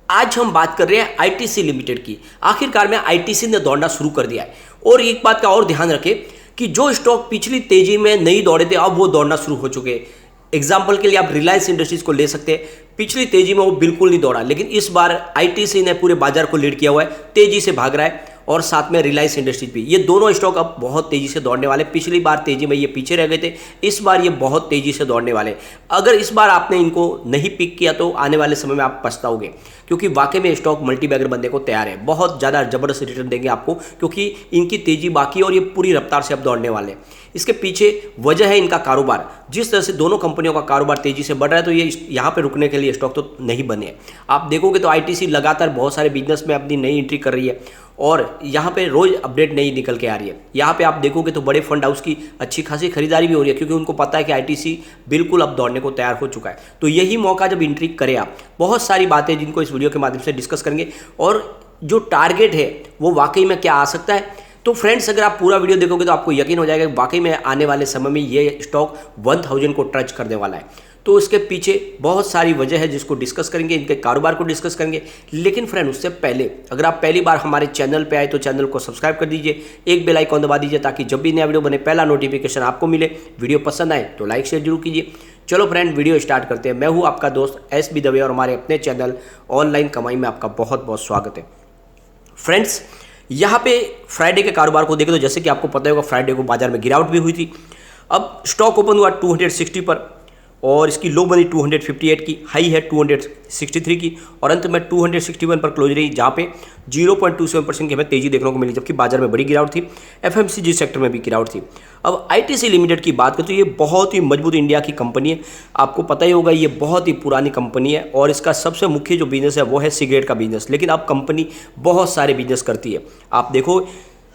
आज हम बात कर रहे हैं आईटीसी लिमिटेड की। आखिरकार में आईटीसी ने दौड़ना शुरू कर दिया है। और एक बात का और ध्यान रखें कि जो स्टॉक पिछली तेजी में नहीं दौड़े थे अब वो दौड़ना शुरू हो चुके हैं। एग्जाम्पल के लिए आप रिलायंस इंडस्ट्रीज को ले सकते हैं। पिछली तेजी में वो बिल्कुल नहीं दौड़ा, लेकिन इस बार आईटीसी ने पूरे बाजार को लीड किया हुआ है, तेजी से भाग रहा है। और साथ में रिलायंस इंडस्ट्रीज भी, ये दोनों स्टॉक अब बहुत तेजी से दौड़ने वाले। पिछली बार तेजी में ये पीछे रह गए थे, इस बार ये बहुत तेजी से दौड़ने वाले। अगर इस बार आपने इनको नहीं पिक किया तो आने वाले समय में आप पछताओगे, क्योंकि वाकई में स्टॉक मल्टीबैगर बनने को तैयार है। बहुत ज़्यादा जबरदस्त रिटर्न देंगे आपको, क्योंकि इनकी तेजी बाकी और ये पूरी रफ्तार से अब दौड़ने वाले हैं। इसके पीछे वजह है इनका कारोबार। जिस तरह से दोनों कंपनियों का कारोबार तेजी से बढ़ रहा है, तो ये यहाँ पे रुकने के लिए स्टॉक तो नहीं बने। आप देखोगे तो आईटीसी लगातार बहुत सारे बिजनेस में अपनी नई एंट्री कर रही है और यहाँ पे रोज अपडेट नई निकल के आ रही है। यहाँ पे आप देखोगे तो बड़े फंड हाउस की अच्छी खासी खरीदारी भी हो रही है, क्योंकि उनको पता है कि आईटीसी बिल्कुल अब दौड़ने को तैयार हो चुका है। तो यही मौका जब एंट्री करें आप। बहुत सारी बातें जिनको इस वीडियो के माध्यम से डिस्कस करेंगे, और जो टारगेट है वो वाकई में क्या आ सकता है। तो फ्रेंड्स, अगर आप पूरा वीडियो देखोगे तो आपको यकीन हो जाएगा कि वाकई में आने वाले समय में ये स्टॉक 1000 को टच करने वाला है। तो इसके पीछे बहुत सारी वजह है जिसको डिस्कस करेंगे, इनके कारोबार को डिस्कस करेंगे। लेकिन फ्रेंड, उससे पहले अगर आप पहली बार हमारे चैनल पे आए तो चैनल को सब्सक्राइब कर दीजिए, एक बेल आइकॉन दबा दीजिए, ताकि जब भी नया वीडियो बने पहला नोटिफिकेशन आपको मिले। वीडियो पसंद आए तो लाइक शेयर जरूर कीजिए। चलो फ्रेंड, वीडियो स्टार्ट करते हैं। मैं हूँ आपका दोस्त SB दवे और हमारे अपने चैनल ऑनलाइन कमाई में आपका बहुत बहुत स्वागत है। फ्रेंड्स, यहाँ पे फ्राइडे के कारोबार को देखें तो जैसे कि आपको पता होगा, फ्राइडे को बाजार में गिरावट भी हुई थी। अब स्टॉक ओपन हुआ 260 पर और इसकी लो बनी 258 की, हाई है 263 की और अंत में 261 पर क्लोज रही, जहाँ पे 0.27% की हमें तेजी देखने को मिली, जबकि बाजार में बड़ी गिरावट थी। FMCG सेक्टर में भी गिरावट थी। अब आईटीसी लिमिटेड की बात करें तो ये बहुत ही मजबूत इंडिया की कंपनी है। आपको पता ही होगा, ये बहुत ही पुरानी कंपनी है और इसका सबसे मुख्य जो बिजनेस है वो है सिगरेट का बिजनेस। लेकिन अब कंपनी बहुत सारे बिजनेस करती है। आप देखो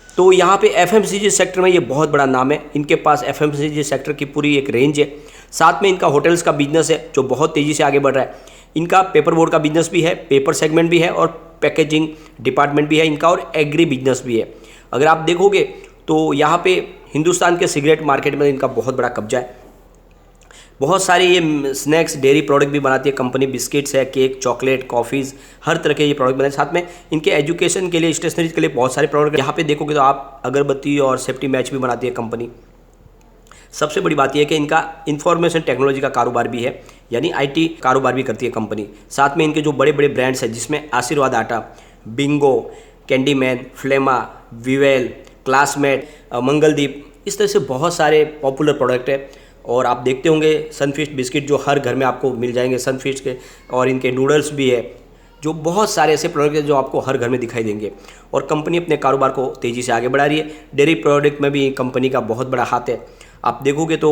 तो यहाँ पे FMCG सेक्टर में ये बहुत बड़ा नाम है। इनके पास FMCG सेक्टर की पूरी एक रेंज है। साथ में इनका होटल्स का बिजनेस है जो बहुत तेज़ी से आगे बढ़ रहा है। इनका पेपर बोर्ड का बिजनेस भी है, पेपर सेगमेंट भी है और पैकेजिंग डिपार्टमेंट भी है इनका, और एग्री बिजनेस भी है। अगर आप देखोगे तो यहाँ पे हिंदुस्तान के सिगरेट मार्केट में इनका बहुत बड़ा कब्जा है। बहुत सारे ये स्नैक्स, डेयरी प्रोडक्ट भी बनाती है कंपनी। बिस्किट्स है, केक, चॉकलेट, कॉफ़ीज़, हर तरह के ये प्रोडक्ट बनाते हैं। साथ में इनके एजुकेशन के लिए, स्टेशनरीज के लिए बहुत सारे प्रोडक्ट। यहाँ पे देखोगे तो आप अगरबत्ती और सेफ्टी मैच भी बनाती है कंपनी। सबसे बड़ी बात यह है कि इनका इंफॉर्मेशन टेक्नोलॉजी का कारोबार भी है, यानी IT कारोबार भी करती है कंपनी। साथ में इनके जो बड़े बड़े ब्रांड्स हैं, जिसमें आशीर्वाद आटा, Bingo, Candyman, Fiama, Vivel, Classmate, Mangaldeep, इस तरह से बहुत सारे पॉपुलर प्रोडक्ट है। और आप देखते होंगे सनफिस्ट बिस्किट जो हर घर में आपको मिल जाएंगे सनफिस्ट के, और इनके नूडल्स भी है। जो बहुत सारे ऐसे प्रोडक्ट हैं जो आपको हर घर में दिखाई देंगे। और कंपनी अपने कारोबार को तेज़ी से आगे बढ़ा रही है। डेयरी प्रोडक्ट में भी कंपनी का बहुत बड़ा हाथ है। आप देखोगे तो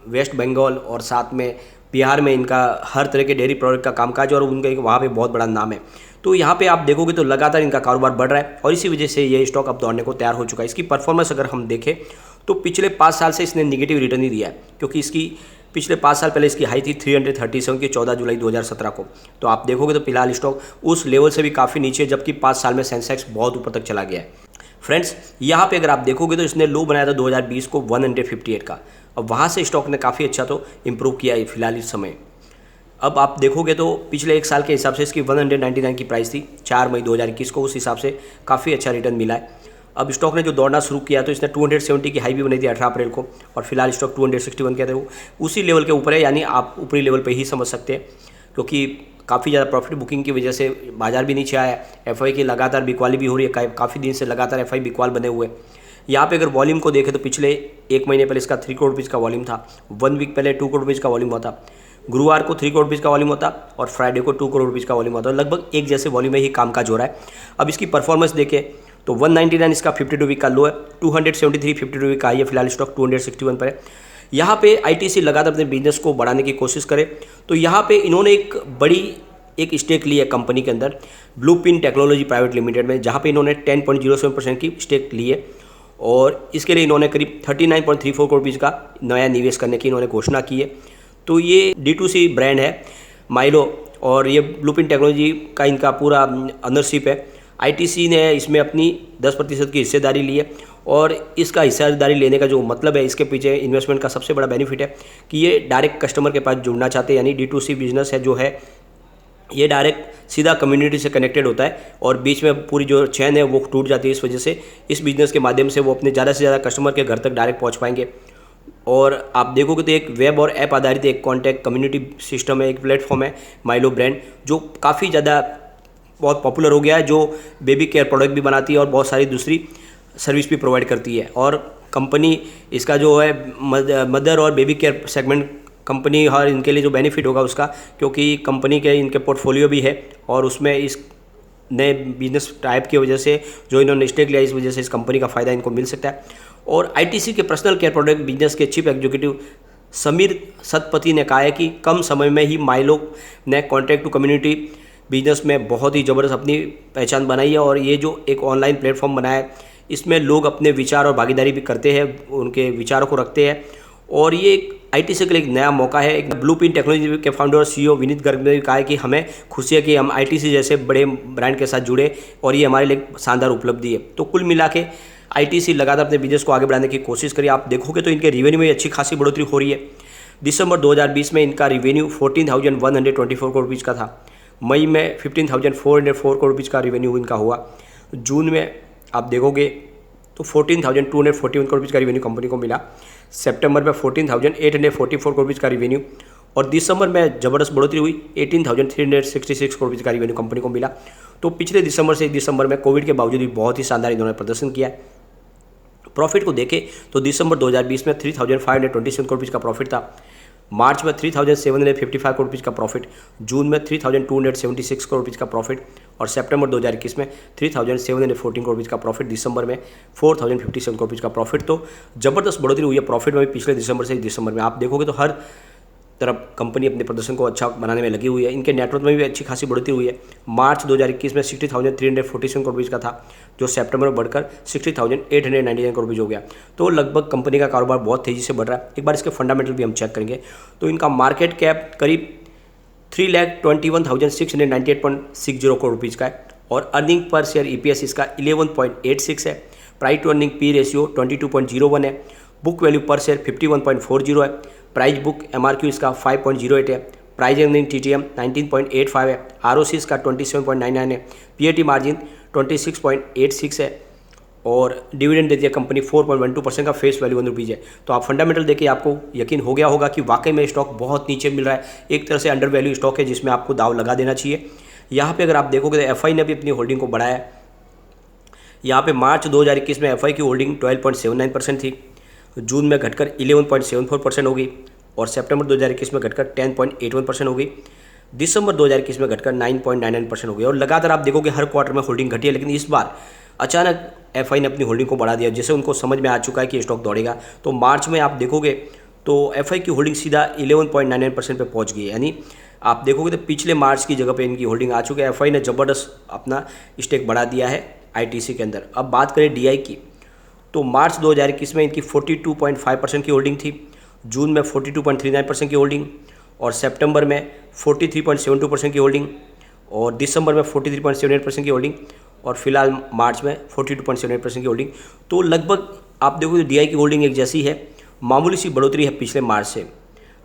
वेस्ट बंगाल और साथ में बिहार में इनका हर तरह के डेयरी प्रोडक्ट का कामकाज, और उनका वहाँ पे बहुत बड़ा नाम है। तो यहाँ पे आप देखोगे तो लगातार इनका कारोबार बढ़ रहा है और इसी वजह से ये स्टॉक अब दौड़ने को तैयार हो चुका है। इसकी परफॉर्मेंस अगर हम देखें तो पिछले 5 साल से इसने निगेटिव रिटर्न ही दिया है, क्योंकि इसकी पिछले 5 साल पहले इसकी हाई थी 337 की 14 जुलाई 2017 को। तो आप देखोगे तो फिलहाल स्टॉक उस लेवल से भी काफ़ी नीचे है, जबकि 5 साल में सेंसेक्स बहुत ऊपर तक चला गया है। फ्रेंड्स, यहाँ पे अगर आप देखोगे तो इसने लो बनाया था 2020 को 158 का। अब वहाँ से स्टॉक ने काफ़ी अच्छा तो इम्प्रूव किया है फिलहाल इस समय। अब आप देखोगे तो पिछले 1 साल के हिसाब से इसकी 199 की प्राइस थी 4 मई 2021 को। उस हिसाब से काफ़ी अच्छा रिटर्न मिला है। अब स्टॉक ने जो दौड़ना शुरू किया तो इसने 270 की हाई भी बनी थी 18 अप्रैल को, और फिलहाल स्टॉक 261 के थे, उसी लेवल के ऊपर है। यानी आप ऊपरी लेवल पे ही समझ सकते हैं, क्योंकि काफ़ी ज़्यादा प्रॉफिट बुकिंग की वजह से बाजार भी नीचे आया है। FI की लगातार बिकवाली भी हो रही है, काफ़ी दिन से लगातार FI बिकवाल बने हुए। यहाँ पे अगर वॉल्यूम को देखें तो पिछले 1 महीने पहले इसका 3 करोड़ रुपीज़ का वॉल्यूम था। 1 वीक पहले 2 करोड़ रुपीज़ का वॉल्यूम हुआ था। गुरुवार को 3 करोड़ रुपीज़ का वॉल्यूम होता और फ्राइडे को 2 करोड़ रुपीज़ का वॉल्यूम होता। लगभग एक जैसे वॉल्यूम में ही कामकाज हो रहा है। अब इसकी परफॉर्मेंस देखें तो 199 इसका 52 वीक का लो है, 273 52 वीक का हाई है। फिलहाल स्टॉक 261 पर है। यहाँ पे आईटीसी लगातार अपने बिजनेस को बढ़ाने की कोशिश करे, तो यहाँ पे इन्होंने एक स्टेक ली है कंपनी के अंदर, ब्लूप्रिंट टेक्नोलॉजी प्राइवेट लिमिटेड में, जहाँ पे इन्होंने 10.07% की स्टेक ली है। और इसके लिए इन्होंने करीब 39.34 करोड़ रुपीज़ का नया निवेश करने की इन्होंने घोषणा की है। तो ये D2C ब्रांड है माइलो, और ये ब्लूप्रिंट टेक्नोलॉजी का इनका पूरा अनरशिप है। आईटीसी ने इसमें अपनी 10% की हिस्सेदारी ली है, और इसका हिस्सेदारी लेने का जो मतलब है, इसके पीछे इन्वेस्टमेंट का सबसे बड़ा बेनिफिट है कि ये डायरेक्ट कस्टमर के पास जुड़ना चाहते हैं, यानी D2C बिजनेस है जो है ये डायरेक्ट सीधा कम्युनिटी से कनेक्टेड होता है और बीच में पूरी जो चेन है वो टूट जाती है। इस वजह से इस बिज़नेस के माध्यम से वो अपने ज़्यादा से ज़्यादा कस्टमर के घर तक डायरेक्ट पहुंच पाएंगे। और आप देखोगे तो एक वेब और ऐप आधारित एक कॉन्टैक्ट कम्युनिटी सिस्टम है, एक प्लेटफॉर्म है माइलो ब्रांड, जो काफ़ी ज़्यादा बहुत पॉपुलर हो गया है, जो बेबी केयर प्रोडक्ट भी बनाती है और बहुत सारी दूसरी सर्विस भी प्रोवाइड करती है। और कंपनी इसका जो है मदर और बेबी केयर सेगमेंट कंपनी, हर इनके लिए जो बेनिफिट होगा उसका, क्योंकि कंपनी के इनके पोर्टफोलियो भी है और उसमें इस नए बिजनेस टाइप की वजह से जो इन्होंने स्टेक लिया, इस वजह से इस कंपनी का फ़ायदा इनको मिल सकता है। और आईटीसी के पर्सनल केयर प्रोडक्ट बिजनेस के चीफ एग्जीक्यूटिव समीर सतपति ने कहा है कि कम समय में ही माइलो ने कॉन्टैक्ट टू कम्युनिटी बिजनेस में बहुत ही ज़बरदस्त अपनी पहचान बनाई है। और ये जो एक ऑनलाइन प्लेटफॉर्म बनाया है, इसमें लोग अपने विचार और भागीदारी भी करते हैं, उनके विचारों को रखते हैं। और ये एक आईटीसी के लिए एक नया मौका है। एक ब्लूप्रिंट टेक्नोलॉजी के फाउंडर और सीईओ विनीत गर्ग ने भी कहा है कि हमें खुशी है कि हम आईटीसी जैसे बड़े ब्रांड के साथ जुड़े और ये हमारे लिए शानदार उपलब्धि है। तो कुल मिला के आईटीसी लगातार अपने बिजनेस को आगे बढ़ाने की कोशिश करी। आप देखोगे तो इनके रिवेन्यू में अच्छी खासी बढ़ोतरी हो रही है। दिसंबर 2020 में इनका रिवेन्यू 14,124 करोड़ रुपीज़ का था। मई में 15,404 करोड़ रुपीज़ का रिवेन्यू इनका हुआ। जून में आप देखोगे तो 14,241 करोड़ रुपीज़ का रिवेन्यू कंपनी को मिला। सितंबर में 14,844 करोड़ रुपीज़ का रिवेन्यू और दिसंबर में ज़बरदस्त बढ़ोतरी हुई, 18,366 करोड़ रुपीज़ का रिवेन्यू कंपनी को मिला। तो पिछले दिसंबर से दिसंबर में कोविड के बावजूद भी बहुत ही शानदार इन्होंने प्रदर्शन किया है। प्रॉफिट को देखें तो दिसंबर 2020 में 3,527 करोड़ रुपीज़ का प्रॉफिट था। मार्च में 3,755 करोड़ रुपीज़ का प्रॉफिट, जून में 3,276 करोड़ रुपीज़ का प्रॉफिट और सितंबर 2021 में 3,714 करोड़ रुपीज़ का प्रॉफिट, दिसंबर में 4,057 करोड़ रुपीज़ का प्रॉफिट। तो ज़बरदस्त बढ़ोतरी हुई है प्रॉफिट में भी पिछले दिसंबर से दिसंबर में। आप देखोगे तो हर तरफ कंपनी अपने प्रदर्शन को अच्छा बनाने में लगी हुई है। इनके नेटवर्क में भी अच्छी खासी बढ़ोतरी हुई है। मार्च 2021 में 60,347 करोड़ रुपीज़ का था, जो सितंबर में बढ़कर 60,899 करोड़ रुपीज़ हो गया। तो लगभग कंपनी का कारोबार बहुत तेज़ी से बढ़ रहा है। एक बार इसके फंडामेंटल भी हम चेक करेंगे तो इनका मार्केट कैप करीब 3,21,698.60 करोड़ रुपीज़ का है और अर्निंग पर शेयर ईपीएस इसका 11.86 है। Price to earning P ratio 22.01 है। बुक वैल्यू पर शेयर 51.40 है। प्राइस बुक एमआरक्यू इसका 5.08 है। प्राइस अर्निंग टीटीएम 19.85 है। आरओसी इसका 27.99 है। पीएटी मार्जिन 26.86 है और डिविडेंड देती है कंपनी 4.12% का, फेस वैल्यू 1 रुपीज़ है। तो आप फंडामेंटल देखिए, आपको यकीन हो गया होगा कि वाकई में स्टॉक बहुत नीचे मिल रहा है। एक तरह से अंडर वैल्यू स्टॉक है जिसमें आपको दाव लगा देना चाहिए। यहाँ पे अगर आप देखोगे तो एफआई ने भी अपनी होल्डिंग को बढ़ाया है। यहाँ पे मार्च 2021 में एफआई की होल्डिंग 12.79% थी, जून में घटकर 11.74% हो गई और सितंबर 2021 में घटकर 10.81% हो गई, दिसंबर 2021 में घटकर 9.99% हो गई। और लगातार आप देखोगे हर क्वार्टर में होल्डिंग घटी है, लेकिन इस बार अचानक एफआई ने अपनी होल्डिंग को बढ़ा दिया, जैसे उनको समझ में आ चुका है कि स्टॉक दौड़ेगा। तो मार्च में आप देखोगे तो एफआई की होल्डिंग सीधा 11.99% पे पहुंच गई है। यानी आप देखोगे तो पिछले मार्च की जगह पे इनकी होल्डिंग आ चुकी है। एफआई ने ज़बरदस्त अपना स्टेक बढ़ा दिया है आईटीसी के अंदर। अब बात करें डीआई की, तो मार्च 2021 में इनकी 42.5% की होल्डिंग थी, जून में 42.39% की होल्डिंग और सितंबर में 43.72% की होल्डिंग और दिसंबर में 43.78% की होल्डिंग और फिलहाल मार्च में 42.78% की होल्डिंग। तो लगभग आप देखोगे तो डीआई की होल्डिंग एक जैसी है, मामूली सी बढ़ोतरी है पिछले मार्च से।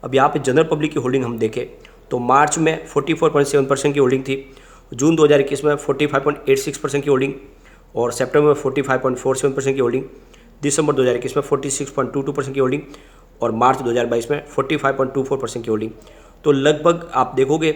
अब यहाँ पे जनरल पब्लिक की होल्डिंग हम देखें तो मार्च में 44.7% की होल्डिंग थी, जून 2021 में 45.86% की होल्डिंग और सितंबर में 45.47% की होल्डिंग, दिसंबर 2021 में 46.22% की होल्डिंग और मार्च 2022 में 45.24% की होल्डिंग। तो लगभग आप देखोगे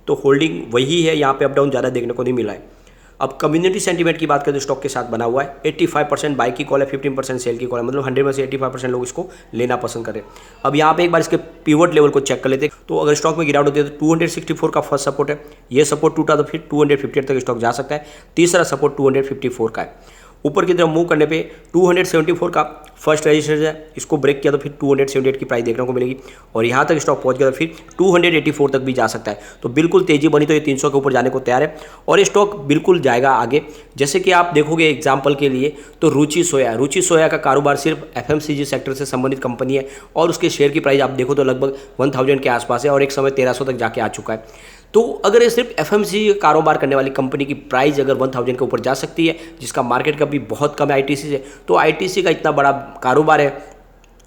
तो होल्डिंग वही है, यहाँ पे अप डाउन ज़्यादा देखने को नहीं मिला है। अब कम्युनिटी सेंटीमेंट की बात करें तो स्टॉक के साथ बना हुआ है। 85% बाई की कॉल है, 15% सेल की कॉल है, मतलब 100 में से 85% लोग इसको लेना पसंद करें। अब यहाँ पे एक बार इसके पिवट लेवल को चेक कर लेते हैं। तो अगर स्टॉक में गिरावट होती है तो 264 का फर्स्ट सपोर्ट है, ये सपोर्ट टूटा तो फिर 258 तक स्टॉक जा सकता है। तीसरा सपोर्ट 254 का है। ऊपर की तरफ मूव करने पे 274 का फर्स्ट रेजिस्टेंस है, इसको ब्रेक किया तो फिर 278 की प्राइस देखने को मिलेगी और यहाँ तक स्टॉक पहुँच गया तो फिर 284 तक भी जा सकता है। तो बिल्कुल तेज़ी बनी तो ये 300 के ऊपर जाने को तैयार है और ये स्टॉक बिल्कुल जाएगा आगे। जैसे कि आप देखोगे एग्जाम्पल के लिए तो रुचि सोया का कारोबार सिर्फ एफएमसीजी सेक्टर से संबंधित कंपनी है और उसके शेयर की प्राइस आप देखो तो लगभग 1000 के आसपास है और एक समय 1300 तक जाके आ चुका है। तो अगर ये सिर्फ एफएमसीजी कारोबार करने वाली कंपनी की प्राइस अगर 1000 के ऊपर जा सकती है, जिसका मार्केट कैप भी बहुत कम है आईटीसी से, तो आईटीसी का इतना बड़ा कारोबार है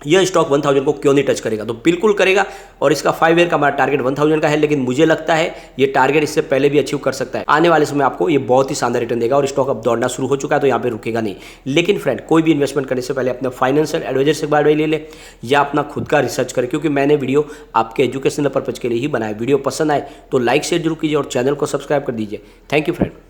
यह स्टॉक 1000 को क्यों नहीं टच करेगा? तो बिल्कुल करेगा, और इसका 5 ईयर का हमारा टारगेट 1000 का है, लेकिन मुझे लगता है ये टारगेट इससे पहले भी अचीव कर सकता है। आने वाले समय आपको ये बहुत ही शानदार रिटर्न देगा, और स्टॉक अब दौड़ना शुरू हो चुका है तो यहाँ पे रुकेगा नहीं। लेकिन फ्रेंड, कोई भी इन्वेस्टमेंट करने से पहले अपने फाइनेंशियल एडवाइजर से एडवाइस ले ले, या अपना खुद का रिसर्च करें, क्योंकि मैंने वीडियो आपके एजुकेशनल पर्पज के लिए ही बनाया। वीडियो पसंद आए तो लाइक शेयर जरूर कीजिए और चैनल को सब्सक्राइब कर दीजिए। Thank you friend.